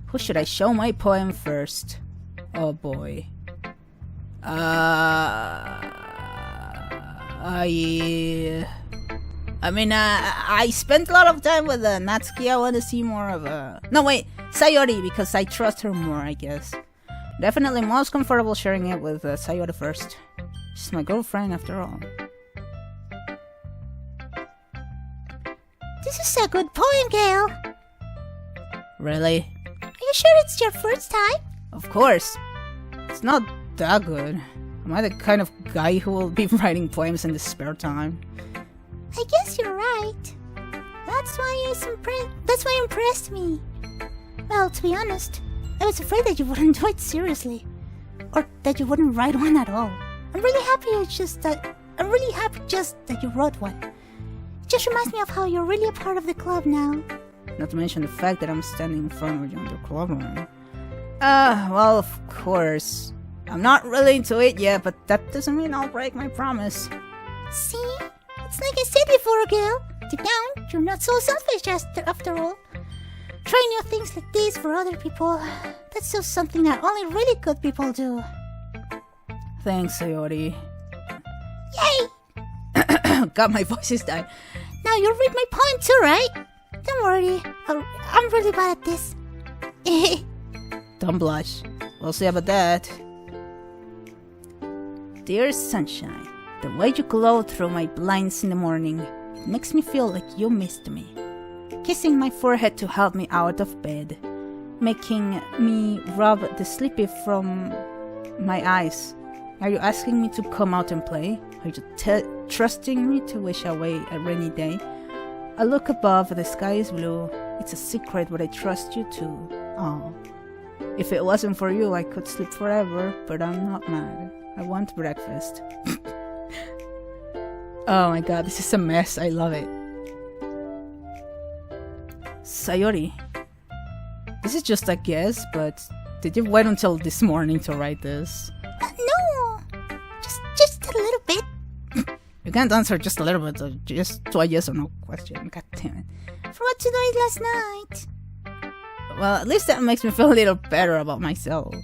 Who should I show my poem first? Oh boy. I spent a lot of time with Natsuki. I want to see more of no wait, Sayori, because I trust her more, I guess. Definitely most comfortable sharing it with Sayori first. She's my girlfriend after all. This is a good poem, Gail. Really? Are you sure it's your first time? Of course. It's not that good. Am I the kind of guy who will be writing poems in the spare time? I guess you're right. That's why you impressed me. Well, to be honest, I was afraid that you wouldn't do it seriously, or that you wouldn't write one at all. I'm really happy just that you wrote one. It just reminds me of how you're really a part of the club now. Not to mention the fact that I'm standing in front of you in the club room. Well, of course. I'm not really into it yet, but that doesn't mean I'll break my promise. See? It's like I said before, Gail. Deep down, you're not so selfish after all. Try new things like this for other people. That's just something that only really good people do. Thanks, Sayori. Yay! God, my voice is dying. Now you'll read my poem too, right? Don't worry. I'm really bad at this. Don't blush. We'll see about that. Dear sunshine, the way you glow through my blinds in the morning, it makes me feel like you missed me. Kissing my forehead to help me out of bed, making me rub the sleepy from my eyes. Are you asking me to come out and play? Are you trusting me to wish away a rainy day? I look above, the sky is blue. It's a secret, but I trust you too. Oh. If it wasn't for you, I could sleep forever, but I'm not mad. I want breakfast. Oh my god, this is a mess. I love it. Sayori, this is just a guess, but did you wait until this morning to write this? No, just a little bit. You can't answer just a little bit, just to a yes or no question. God damn it. I forgot to do it last night. Well, at least that makes me feel a little better about myself.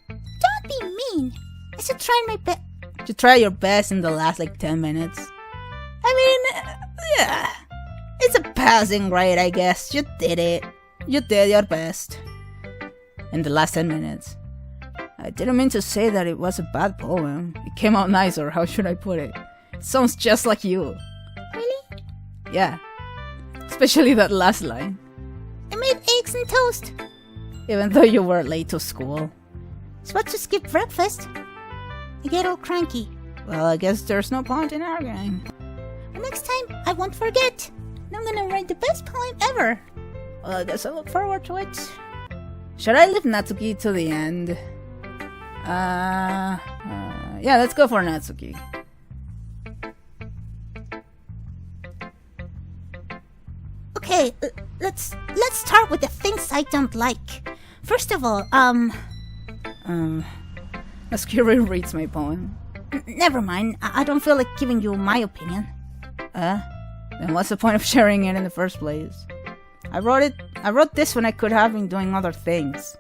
Don't be mean. I should try my best. You try your best in the last 10 minutes. I mean, yeah. It's a passing grade, I guess. You did it. You did your best. In the last 10 minutes. I didn't mean to say that it was a bad poem. It came out nice, or how should I put it? It sounds just like you. Really? Yeah. Especially that last line. I made eggs and toast. Even though you were late to school. So what to skip breakfast? I get all cranky. Well, I guess there's no point in arguing. But next time, I won't forget. And I'm gonna write the best poem ever. Well, I guess I look forward to it. Should I leave Natsuki to the end? Yeah, let's go for Natsuki. Okay, let's start with the things I don't like. First of all, Natsuki reads my poem. Never mind. I don't feel like giving you my opinion. Then what's the point of sharing it in the first place? I wrote this when I could have been doing other things.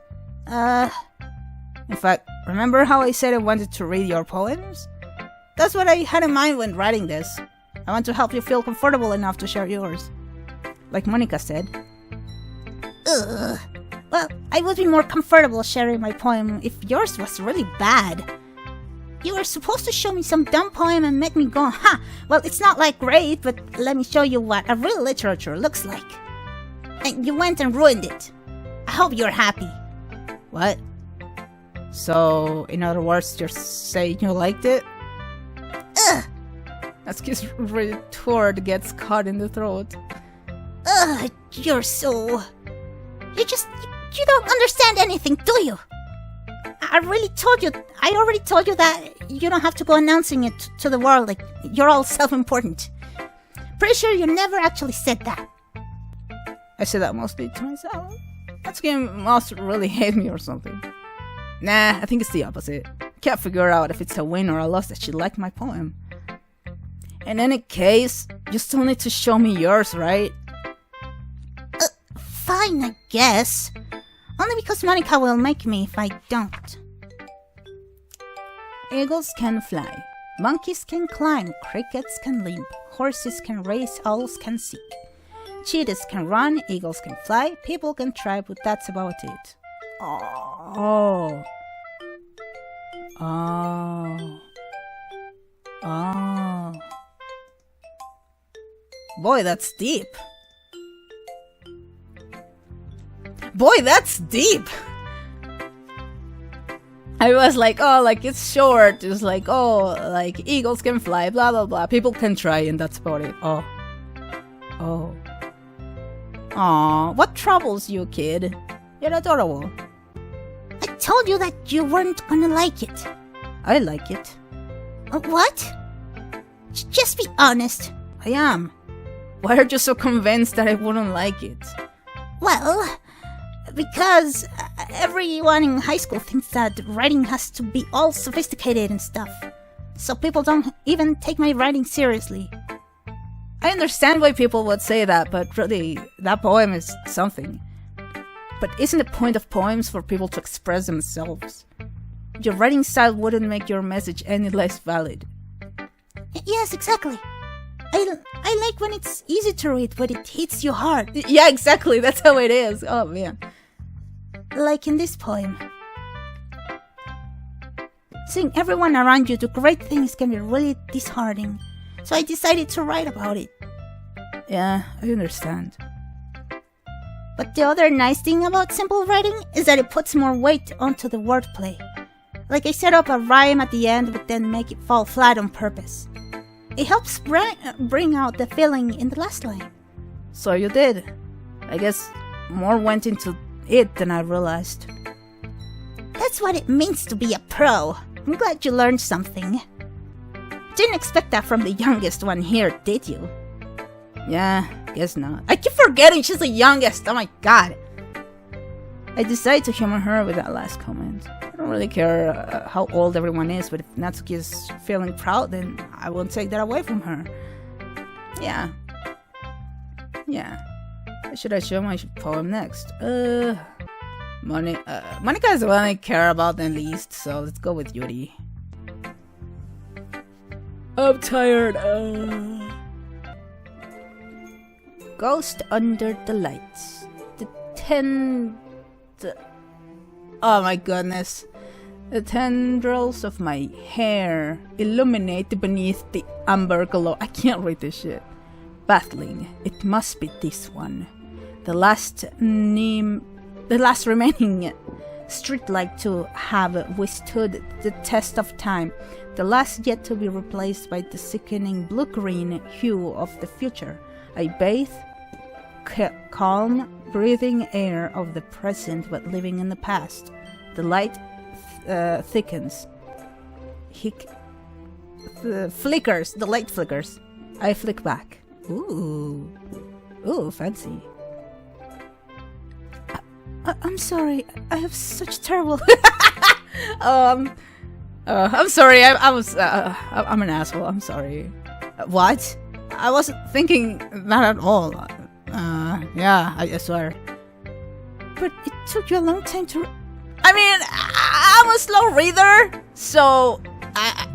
In fact, remember how I said I wanted to read your poems? That's what I had in mind when writing this. I want to help you feel comfortable enough to share yours. Like Monica said. Well, I would be more comfortable sharing my poem if yours was really bad. You were supposed to show me some dumb poem and make me go, well, it's not like great, but let me show you what a real literature looks like. And you went and ruined it. I hope you're happy. What? So, in other words, you're saying you liked it? Natsuki's retort gets caught in the throat. You're so... You don't understand anything, do you? I already told you that you don't have to go announcing it to the world like you're all self-important. Pretty sure you never actually said that. I say that mostly to myself. Natsuki must really hate me or something. Nah, I think it's the opposite. Can't figure out if it's a win or a loss that she liked my poem. In any case, you still need to show me yours, right? Fine, I guess. Only because Monica will make me if I don't. Eagles can fly. Monkeys can climb. Crickets can leap. Horses can race. Owls can seek. Cheetahs can run. Eagles can fly. People can try, but that's about it. Oh. Boy, that's deep. I was like, oh, like it's short. It's like, oh, like eagles can fly, blah, blah, blah. People can try, and that's about it. Oh. Aw, what troubles you, kid? You're adorable. I told you that you weren't gonna like it. I like it. What? Just be honest. I am. Why are you so convinced that I wouldn't like it? Well, because everyone in high school thinks that writing has to be all sophisticated and stuff. So people don't even take my writing seriously. I understand why people would say that, but really, that poem is something. But isn't the point of poems for people to express themselves? Your writing style wouldn't make your message any less valid. Yes, exactly. I like when it's easy to read, but it hits you hard. Yeah, exactly. That's how it is. Oh, man. Like in this poem. Seeing everyone around you do great things can be really disheartening. So I decided to write about it. Yeah, I understand. But the other nice thing about simple writing is that it puts more weight onto the wordplay. Like I set up a rhyme at the end, but then make it fall flat on purpose. It helps bring out the feeling in the last line. So you did. I guess more went into it than I realized. That's what it means to be a pro. I'm glad you learned something. Didn't expect that from the youngest one here, did you? Yeah, guess not. I keep forgetting she's the youngest. Oh my god. I decided to humor her with that last comment. I don't really care how old everyone is, but if Natsuki is feeling proud, then I won't take that away from her. Yeah. Should I show my poem next? Monica is the one I care about the least, so let's go with Yuri. I'm tired. Ghost under the lights. Oh my goodness. The tendrils of my hair illuminate beneath the amber glow. I can't read this shit. Battling. It must be this one. The last remaining streetlight to have withstood the test of time. The last yet to be replaced by the sickening blue-green hue of the future. I bathe calm, breathing air of the present but living in the past. The light thickens. Flickers. The light flickers. I flick back. Ooh, fancy. I'm sorry. I have such terrible... I'm sorry. I'm an asshole. I'm sorry. What? I wasn't thinking that at all. Yeah, I swear. But it took you a long time to... I mean, I'm a slow reader, so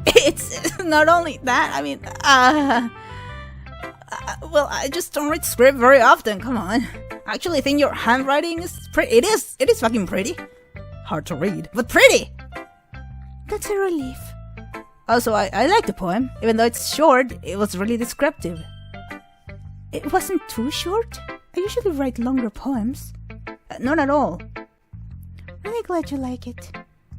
it's not only that. I mean, well, I just don't read script very often. Come on. I actually think your handwriting is pretty. It is fucking pretty. Hard to read, but pretty. That's a relief. Also, I like the poem. Even though it's short, it was really descriptive. It wasn't too short? I usually write longer poems. Not at all. Really glad you like it.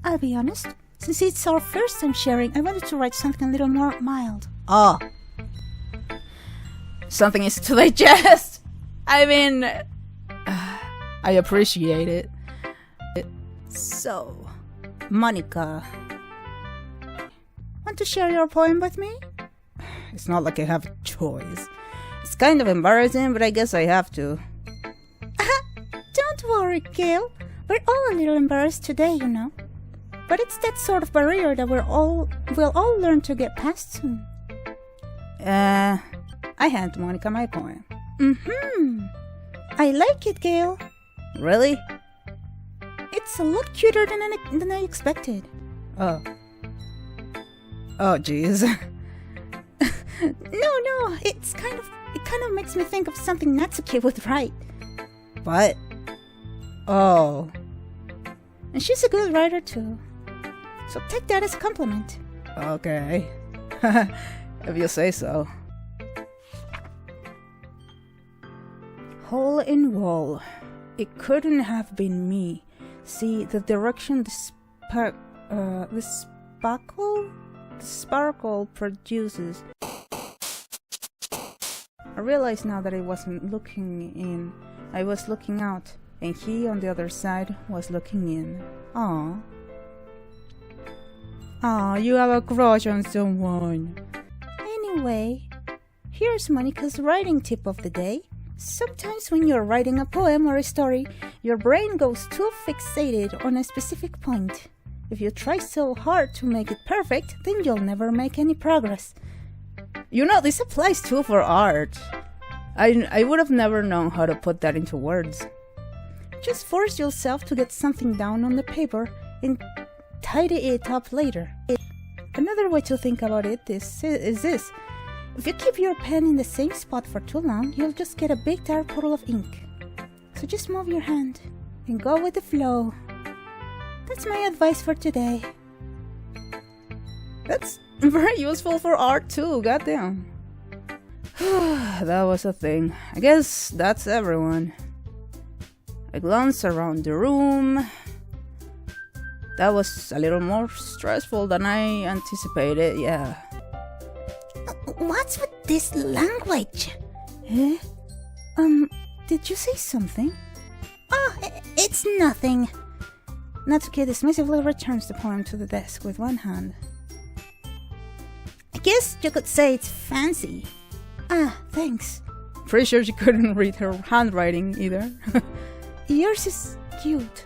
I'll be honest. Since it's our first time sharing, I wanted to write something a little more mild. Oh. Something is to digest. I mean, I appreciate it. So, Monica, want to share your poem with me? It's not like I have a choice. It's kind of embarrassing, but I guess I have to. Don't worry, Gail. We're all a little embarrassed today, you know. But it's that sort of barrier that we'll all learn to get past soon. I hand Monica my poem. I like it, Gail. Really? It's a lot cuter than I expected. Oh. Oh, jeez. No, it kind of makes me think of something Natsuki would write. What? Oh. And she's a good writer too. So take that as a compliment. Okay. If you say so. Hole in wall. It couldn't have been me. See the direction the sparkle produces. I realize now that I wasn't looking in. I was looking out, and he on the other side was looking in. Aww. Aw, you have a crush on someone. Anyway, here's Monica's writing tip of the day. Sometimes when you're writing a poem or a story, your brain goes too fixated on a specific point. If you try so hard to make it perfect, then you'll never make any progress. You know, this applies too for art. I would have never known how to put that into words. Just force yourself to get something down on the paper and tidy it up later. Another way to think about it is this. If you keep your pen in the same spot for too long, you'll just get a big dark puddle of ink. So just move your hand and go with the flow. That's my advice for today. That's very useful for art too, goddamn. That was a thing. I guess that's everyone. I glanced around the room. That was a little more stressful than I anticipated, yeah. What's with this language? Eh? Did you say something? Oh, it's nothing. Natsuki dismissively returns the poem to the desk with one hand. I guess you could say it's fancy. Ah, thanks. Pretty sure she couldn't read her handwriting either. Yours is cute.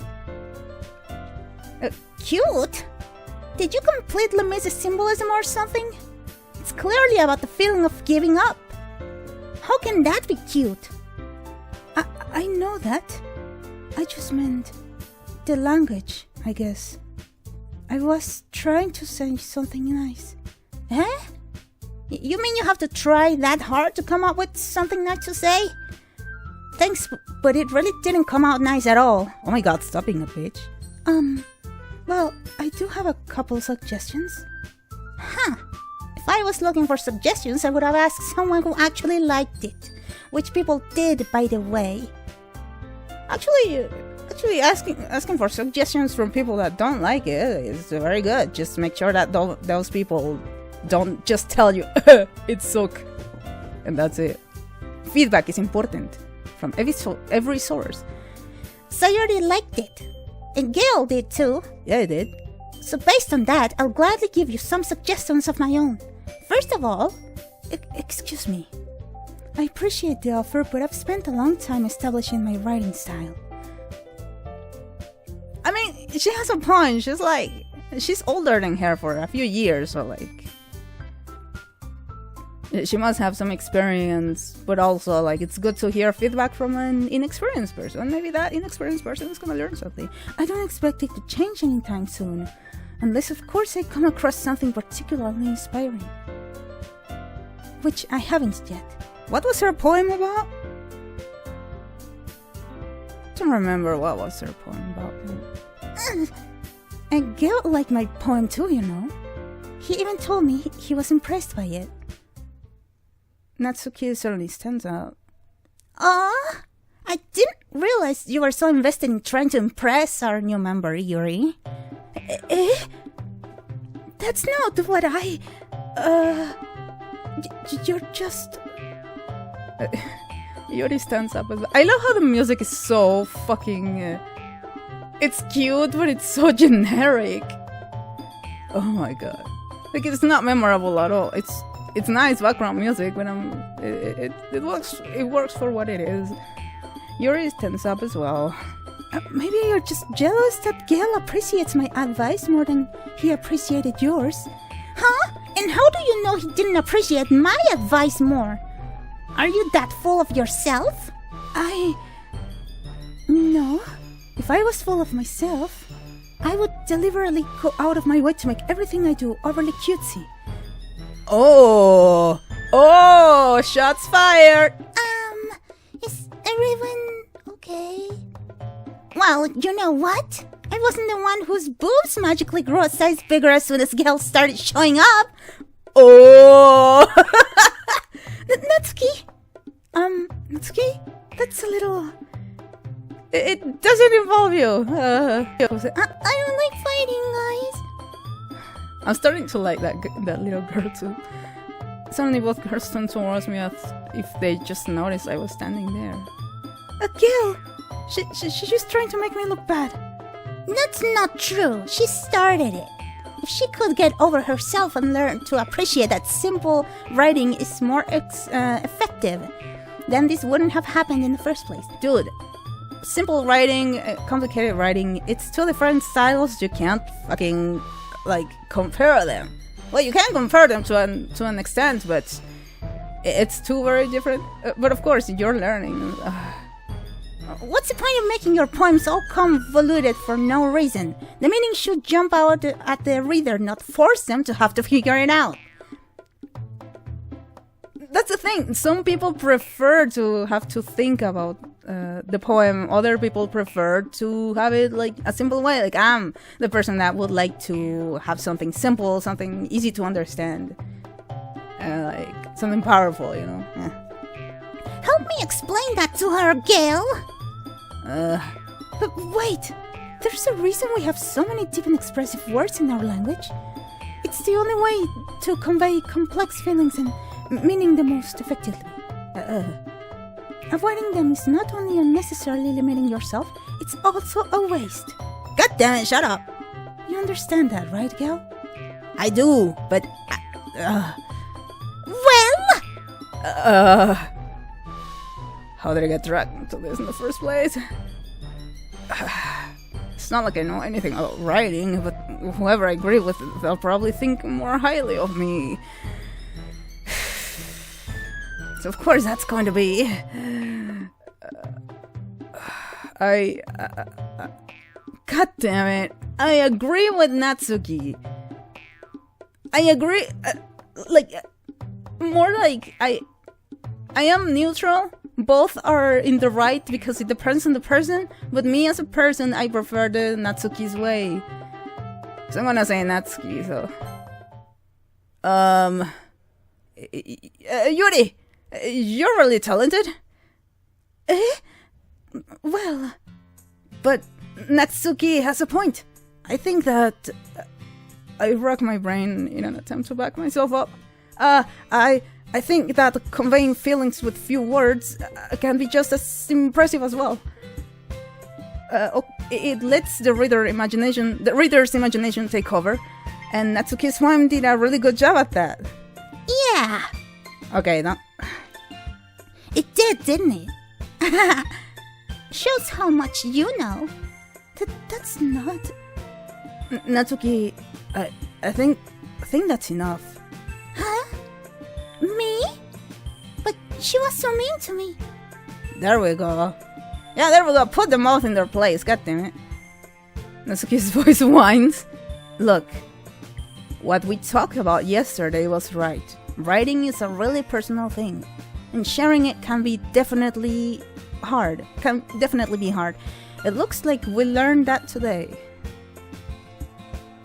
Cute? Did you completely miss a symbolism or something? It's clearly about the feeling of giving up. How can that be cute? I know that. I just meant the language, I guess. I was trying to say something nice. Eh? You mean you have to try that hard to come up with something nice to say? Thanks, but it really didn't come out nice at all. Oh my god, stop being a bitch. Well, I do have a couple suggestions. Huh. If I was looking for suggestions, I would have asked someone who actually liked it. Which people did, by the way. Actually asking for suggestions from people that don't like it is very good. Just make sure that those people don't just tell you, it suck. And that's it. Feedback is important. From every source. So you already liked it. And Gail did too. Yeah, I did. So based on that, I'll gladly give you some suggestions of my own. First of all, excuse me. I appreciate the offer, but I've spent a long time establishing my writing style. I mean, she has a point. She's older than her for a few years, so she must have some experience, but also it's good to hear feedback from an inexperienced person. Maybe that inexperienced person is gonna learn something. I don't expect it to change anytime soon, unless of course I come across something particularly inspiring. Which I haven't yet. What was her poem about? Don't remember what was her poem about. And Gail liked my poem too, you know. He even told me he was impressed by it. Natsuki certainly stands out. I didn't realize you were so invested in trying to impress our new member, Yuri. That's not what I... You're just... Yuri stands up. I love how the music is so fucking... it's cute, but it's so generic. Oh my god. It's not memorable at all. It's nice background music, but it works for what it is. Yuri stands up as well. Maybe you're just jealous that Gail appreciates my advice more than he appreciated yours. Huh? And how do you know he didn't appreciate my advice more? Are you that full of yourself? No. If I was full of myself, I would deliberately go out of my way to make everything I do overly cutesy. Oh! Oh! Shots fired! Is everyone okay? Well, you know what? I wasn't the one whose boobs magically grew a size bigger as soon as Gail started showing up. Oh! Natsuki? Natsuki? That's a little... It doesn't involve you. I don't like fighting, guys. I'm starting to like that little girl too. Suddenly both girls turned towards me as if they just noticed I was standing there. Gail! She's just trying to make me look bad. That's not true. She started it. If she could get over herself and learn to appreciate that simple writing is more effective, then this wouldn't have happened in the first place. Dude, simple writing, complicated writing, it's two different styles. You can't fucking, compare them. Well, you can compare them to an extent, but it's two very different... but of course, you're learning. What's the point of making your poems all convoluted for no reason? The meaning should jump out at the reader, not force them to have to figure it out. That's the thing. Some people prefer to have to think about the poem. Other people prefer to have it like a simple way. Like, I'm the person that would like to have something simple, something easy to understand. Like, something powerful, you know? Yeah. Help me explain that to her, Gail! But wait! There's a reason we have so many deep and expressive words in our language. It's the only way to convey complex feelings and meaning the most effectively. Avoiding them is not only unnecessarily limiting yourself, it's also a waste. God damn it, shut up! You understand that, right, Gail? I do, but... How did I get dragged into this in the first place? It's not like I know anything about writing, but whoever I agree with, they'll probably think more highly of me. So of course that's going to be... God damn it. I agree with Natsuki. I agree... more like I am neutral. Both are in the right because it depends on the person, but me as a person, I prefer the Natsuki's way. So I'm gonna say Natsuki, so... Yuri! You're really talented. Well... But Natsuki has a point. I think that... I rack my brain in an attempt to back myself up. I think that conveying feelings with few words can be just as impressive as well. It lets the reader's imagination take over, and Natsuki's poem did a really good job at that. Yeah. Okay, now... It did, didn't it? Shows how much you know. That's not... Natsuki, I think that's enough. Huh? Me? But she was so mean to me. There we go. Yeah, there we go. Put the mouth in their place. God damn it. Natsuki's voice whines. Look, what we talked about yesterday was right. Writing is a really personal thing, and sharing it can definitely be hard. It looks like we learned that today.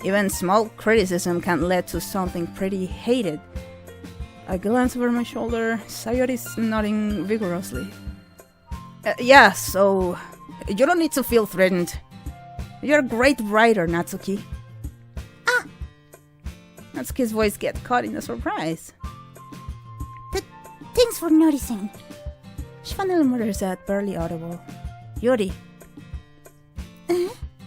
Even small criticism can lead to something pretty hated. I glance over my shoulder. Sayori's nodding vigorously. Yeah, so... You don't need to feel threatened. You're a great writer, Natsuki. Ah! Natsuki's voice gets caught in a surprise. Thanks for noticing. She finally mutters that, barely audible. Yuri.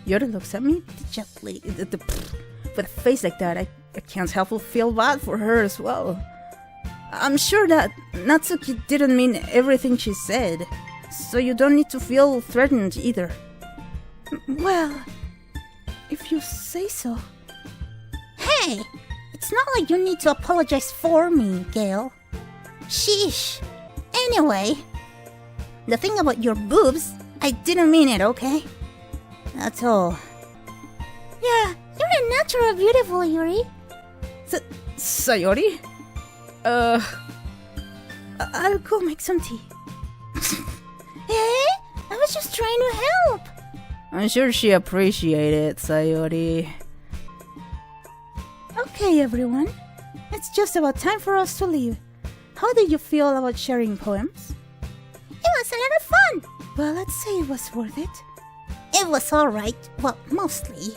Yuri looks at me dejectedly. With a face like that, I can't help but feel bad for her as well. I'm sure that Natsuki didn't mean everything she said, so you don't need to feel threatened either. Well, if you say so. Hey! It's not like you need to apologize for me, Gail. Sheesh. Anyway, the thing about your boobs, I didn't mean it, okay? That's all. Yeah, you're a natural beautiful, Yuri. Sayori? I'll go make some tea. Hey, I was just trying to help. I'm sure she appreciated it, Sayori. Okay, everyone. It's just about time for us to leave. How did you feel about sharing poems? It was a lot of fun. Well, let's say it was worth it. It was alright. Well, mostly.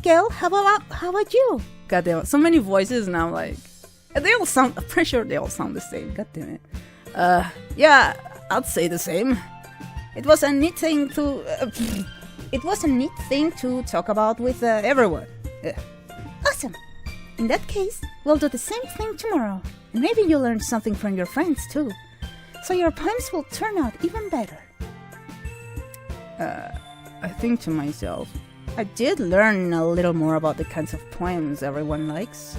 Gail, how about you? God damn it, so many voices now, like... I'm pretty sure they all sound the same, god damn it. Yeah, I'd say the same. It was a neat thing to... talk about with everyone. Awesome. In that case, we'll do the same thing tomorrow. And maybe you'll learn something from your friends too. So your poems will turn out even better. I think to myself, I did learn a little more about the kinds of poems everyone likes.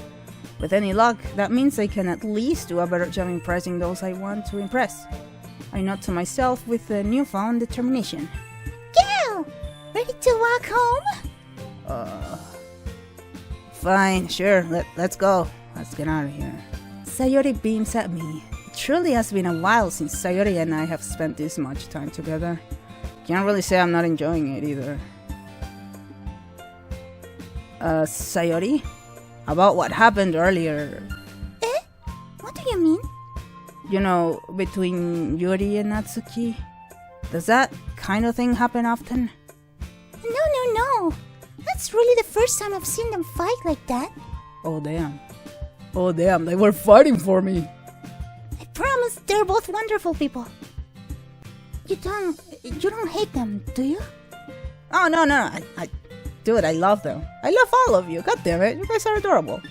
With any luck, that means I can at least do a better job impressing those I want to impress. I nod to myself with a newfound determination. Gail! Ready to walk home? Fine, sure, let's go. Let's get out of here. Sayori beams at me. It truly has been a while since Sayori and I have spent this much time together. Can't really say I'm not enjoying it either. Sayori? About what happened earlier. Eh? What do you mean? You know, between Yuri and Natsuki? Does that kind of thing happen often? No. That's really the first time I've seen them fight like that. Oh damn, they were fighting for me. I promise they're both wonderful people. You don't hate them, do you? Oh no, Dude, I love them. I love all of you. God damn it, you guys are adorable.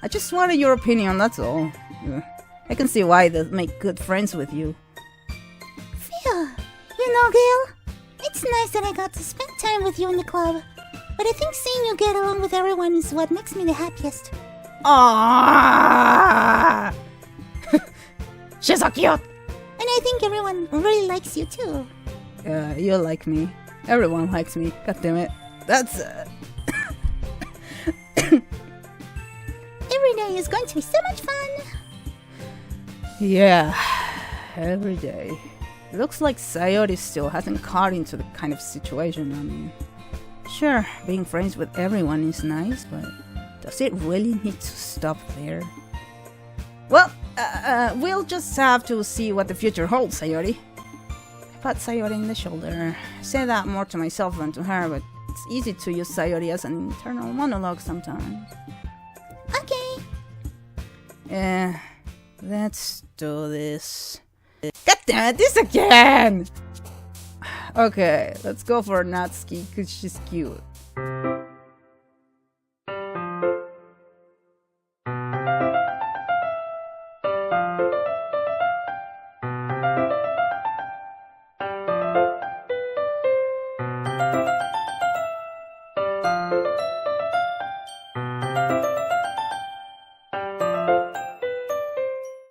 I just wanted your opinion, that's all. Yeah. I can see why they make good friends with you. Phew. You know, Gail, it's nice that I got to spend time with you in the club. But I think seeing you get along with everyone is what makes me the happiest. Aww! She's so cute! And I think everyone really likes you too. Yeah, you like me. Everyone likes me. God damn it. That's Every day is going to be so much fun. Yeah, every day. Looks like Sayori still hasn't caught into the kind of situation I'm in. Sure, being friends with everyone is nice, but does it really need to stop there? Well, we'll just have to see what the future holds, Sayori. I pat Sayori in the shoulder. I say that more to myself than to her, but it's easy to use Sayori as an internal monologue sometimes. Okay. Yeah, let's do this. God damn it, this again! Okay, let's go for Natsuki, because she's cute.